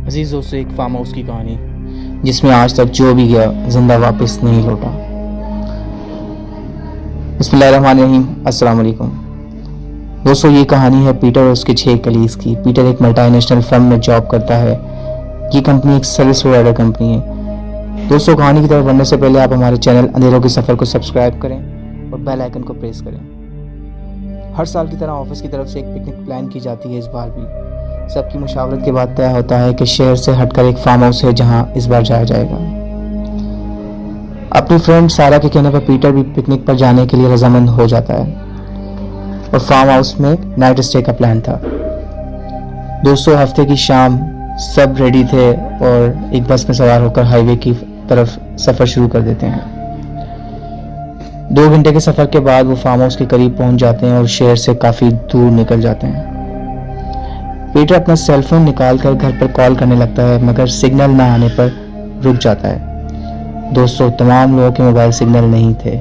अजीज दोस्तों, एक farm house की कहानी जिसमें आज तक जो भी गया जिंदा वापस नहीं लौटा। बिस्मिल्लाहिर्रहमानिर्रहीम, अस्सलाम वालेकुम। दोस्तों, ये कहानी है पीटर और उसके 6 कलीग्स की। पीटर एक मल्टीनेशनल फर्म में जॉब करता है। ये कंपनी एक सर्विस प्रोवाइडर कंपनी है। दोस्तों, कहानी की तरफ बढ़ने से पहले आप हमारे चैनल अंधेरों के सफ़र को सब्सक्राइब करें और बेल आइकन को प्रेस करें। हर साल की तरह ऑफिस की तरफ से एक पिकनिक प्लान की जाती है। इस बार भी सबकी मुशावरत के बाद तय होता है कि शहर से हटकर एक फार्म हाउस है जहां इस बार जाया जाएगा। अपनी फ्रेंड सारा के कहने पर पीटर भी पिकनिक पर जाने के लिए रजामंद हो जाता है और फार्म हाउस में नाइट स्टे का प्लान था। दोस्तों, हफ्ते की शाम सब रेडी थे और एक बस में सवार होकर हाईवे की तरफ सफर शुरू कर देते हैं। 2 घंटे के सफर के बाद वो फार्म हाउस के करीब पहुंच जाते हैं और शहर से काफी दूर निकल जाते हैं। पीटर अपना सेलफोन निकालकर घर पर कॉल करने लगता है, मगर सिग्नल ना आने पर रुक जाता है। दोस्तों, तमाम लोगों के मोबाइल सिग्नल नहीं थे।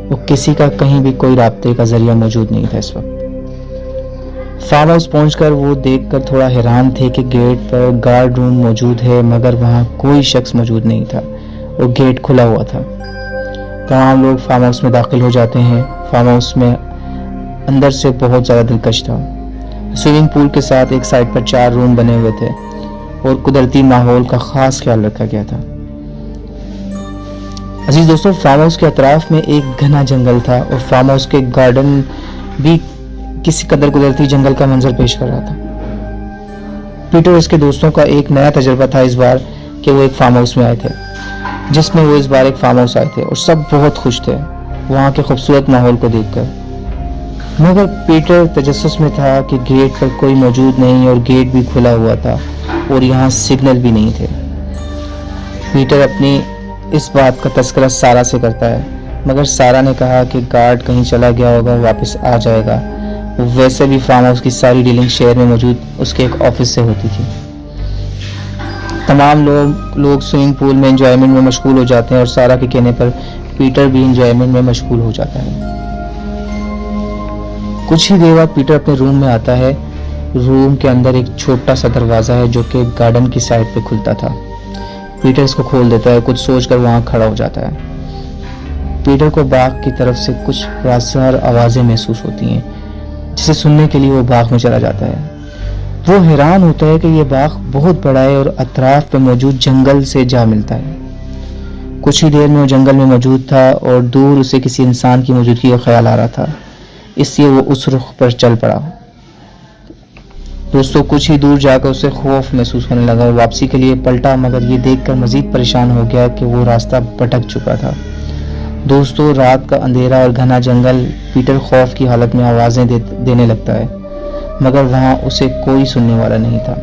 वो किसी का कहीं भी कोई राब्ते का जरिया मौजूद नहीं था। इस वक्त फार्म हाउस पहुंचकर वो देखकर थोड़ा हैरान थे कि गेट पर गार्ड रूम मौजूद है, मगर वहां कोई शख्स मौजूद नहीं था और गेट खुला हुआ था। तमाम लोग फार्म हाउस में दाखिल हो जाते हैं। फार्म हाउस में अंदर से बहुत ज्यादा दिलकश था। स्विमिंग पूल के साथ एक साइड पर 4 रूम बने हुए थे और कुदरती माहौल का खास ख्याल रखा गया था। अजीज दोस्तों, फार्म हाउस के अतराफ में एक घना जंगल था और फार्म हाउस के गार्डन भी किसी कदर कुदरती जंगल का मंजर पेश कर रहा था। पीटर और उसके दोस्तों का एक नया तजुर्बा था इस बार कि वो एक फार्म हाउस में आए थे, जिसमें वो इस बार एक फार्म हाउस आए थे और सब बहुत खुश थे वहां के खूबसूरत माहौल को देखकर। मगर पीटर तजस्सुस में था कि गेट पर कोई मौजूद नहीं और गेट भी खुला हुआ था और यहाँ सिग्नल भी नहीं थे। पीटर अपनी इस बात का तस्करा सारा से करता है, मगर सारा ने कहा कि गार्ड कहीं चला गया होगा, वापस आ जाएगा। वैसे भी फार्म हाउस की सारी डीलिंग शहर में मौजूद उसके एक ऑफिस से होती थी। तमाम लोग स्विमिंग पूल में एंजॉयमेंट में मशगूल हो जाते हैं और सारा के कहने पर पीटर भी एंजॉयमेंट में मशगूल हो जाता है। कुछ ही देर बाद पीटर अपने रूम में आता है। रूम के अंदर एक छोटा सा दरवाजा है जो कि गार्डन की साइड पे खुलता था। पीटर इसको खोल देता है, कुछ सोचकर वहां खड़ा हो जाता है। पीटर को बाग की तरफ से कुछ रासदार आवाजें महसूस होती हैं, जिसे सुनने के लिए वो बाग में चला जाता है। वो हैरान होता है कि ये बाग बहुत बड़ा है और अतराफ पे मौजूद जंगल से जा मिलता है। कुछ ही देर में वो जंगल में मौजूद था और दूर उसे किसी इंसान की मौजूदगी का ख्याल आ रहा था, इसलिए वो उस रुख पर चल पड़ा। दोस्तों, कुछ ही दूर जाकर उसे खौफ महसूस होने लगा और वापसी के लिए पलटा, मगर ये देखकर मजीद परेशान हो गया कि वो रास्ता भटक चुका था। दोस्तों, रात का अंधेरा और घना जंगल, पीटर खौफ की हालत में आवाजें देने लगता है, मगर वहां उसे कोई सुनने वाला नहीं था।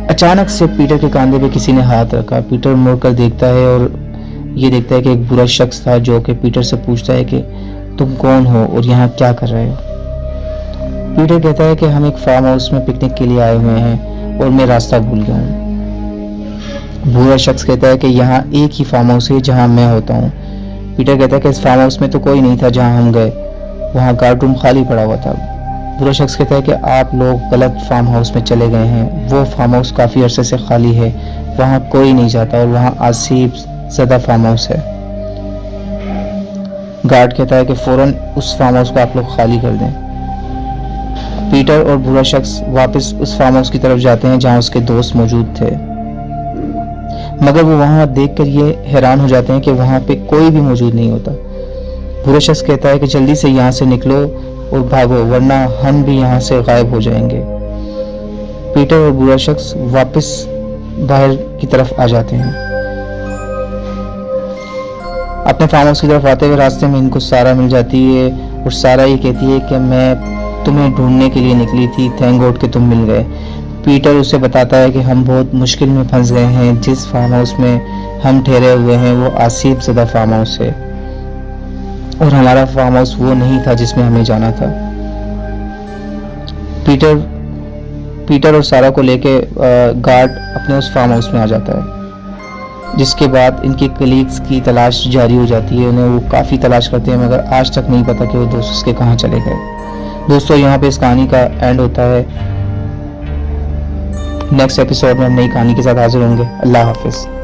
अचानक से पीटर के कंधे पे किसी ने हाथ रखा। पीटर मुड़कर देखता है और ये देखता है कि एक बुरा शख्स था जो कि पीटर से पूछता है कि तुम कौन हो और यहाँ क्या कर रहे हो। पीटर कहता है कि हम एक फार्म हाउस में पिकनिक के लिए आए हुए हैं और मैं रास्ता भूल गया हूँ। बुरा शख्स कहता है कि यहाँ एक ही फार्म हाउस है जहाँ मैं होता हूँ। पीटर कहता है कि इस फार्म हाउस में तो कोई नहीं था जहाँ हम गए, वहाँ गार्ड रूम खाली पड़ा हुआ था। बुरा शख्स कहता है कि आप लोग गलत फार्म हाउस में चले गए हैं। वो फार्म हाउस काफी अरसे से खाली है, वहाँ कोई नहीं जाता और वहाँ आसिफ ज़दा फार्म हाउस है। गार्ड कहता है कि फौरन उस फार्म हाउस को आप लोग खाली कर दें। पीटर और बुरा शख्स वापस उस फार्म हाउस की तरफ जाते हैं जहां उसके दोस्त मौजूद थे, मगर वो वहां देखकर ये हैरान हो जाते हैं कि वहां पे कोई भी मौजूद नहीं होता। बुरा शख्स कहता है कि जल्दी से यहाँ से निकलो और भागो, वरना हम भी यहाँ से गायब हो जाएंगे। पीटर और बुरा शख्स वापस बाहर की तरफ आ जाते हैं। अपने फार्म हाउस की तरफ आते हुए रास्ते में इनको सारा मिल जाती है और सारा ये कहती है कि मैं तुम्हें ढूंढने के लिए निकली थी, थैंक गॉड कि तुम मिल गए। पीटर उसे बताता है कि हम बहुत मुश्किल में फंस गए हैं। जिस फार्म हाउस में हम ठहरे हुए हैं वो आसिफ ज़दा फार्म हाउस है और हमारा फार्म हाउस वो नहीं था जिसमें हमें जाना था। पीटर और सारा को लेके गार्ड अपने उस फार्म हाउस में आ जाता है, जिसके बाद इनके कलीग्स की तलाश जारी हो जाती है। उन्हें वो काफ़ी तलाश करते हैं, मगर आज तक नहीं पता कि वो दोस्त उसके कहाँ चले गए। दोस्तों, यहाँ पे इस कहानी का एंड होता है। नेक्स्ट एपिसोड में हम नई कहानी के साथ हाजिर होंगे। अल्लाह हाफिज़।